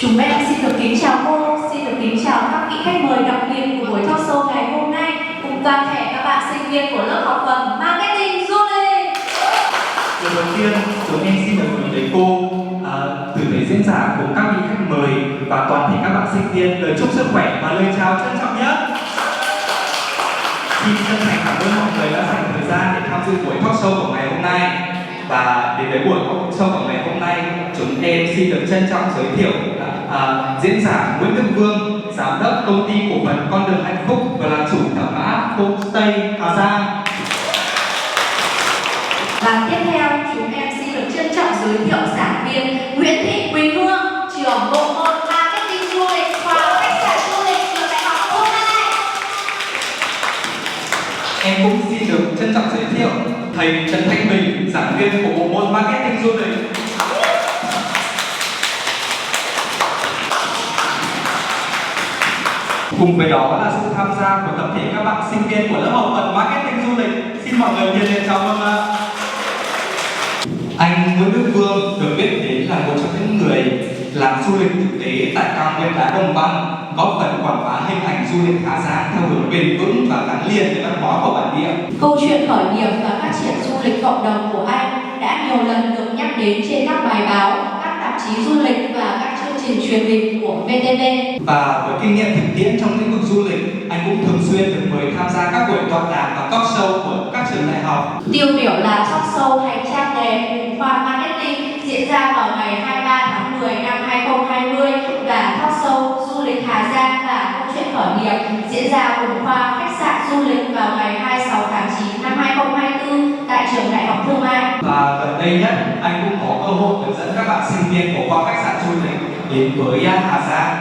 Chúng em xin được kính chào cô, xin được kính chào các vị khách mời đặc biệt của buổi talk show ngày hôm nay cùng toàn thể các bạn sinh viên của lớp học phần Marketing Du lịch. Điều đầu tiên, chúng em xin được gửi tới cô từ lễ diễn giả cùng các vị khách mời và toàn thể các bạn sinh viên lời chúc sức khỏe và lời chào trân trọng nhất. Xin chân thành cảm ơn mọi người đã dành thời gian để tham dự buổi talk show của ngày hôm nay. Và đến với buổi talk show của ngày hôm nay, chúng em xin được trân trọng giới thiệu diễn giả Nguyễn Vương, giám đốc công ty cổ phần Con Đường Hạnh Phúc và là chủ thẩm mã Homestay Hà Giang. Và tiếp theo, chúng em xin được trân trọng giới thiệu giảng viên Nguyễn Vương, trưởng bộ môn Marketing Du lịch, khoa khách sạn du lịch, trường đại học hôm nay. Em cũng xin được trân trọng giới thiệu thầy Trần Thanh Bình, giảng viên của bộ môn Marketing Du lịch. Cùng với đó là sự tham gia của tập thể các bạn sinh viên của lớp học phần Marketing Du lịch. Xin mọi người nhiệt liệt chào mừng ạ. Anh Nguyễn Vương được biết đến là một trong những người làm du lịch thực tế tại cao nguyên đá Đồng Văn, góp phần quảng bá hình ảnh du lịch Hà Giang theo hướng bền vững và gắn liền với văn hóa của bản địa. Câu chuyện khởi nghiệp và phát triển du lịch cộng đồng của anh đã nhiều lần được nhắc đến trên các bài báo, các tạp chí du lịch và các chương trình truyền hình của VTV. Và với kinh nghiệm thực tiễn trong lĩnh vực du lịch, anh cũng thường xuyên được mời tham gia các buổi tọa đàm và talk show của các trường đại học. Tiêu biểu là talk show hành trang nghề cùng khoa Marketing diễn ra vào ngày 23 tháng 10 năm 2020 và talk show du lịch Hà Giang và câu chuyện khởi nghiệp diễn ra cùng khoa khách sạn du lịch vào ngày 26 tháng 9 năm 2024 tại trường Đại học Thương mại. Và gần đây nhất, anh cũng có cơ hội được dẫn các bạn sinh viên của khoa khách sạn du lịch đến với Hà Giang.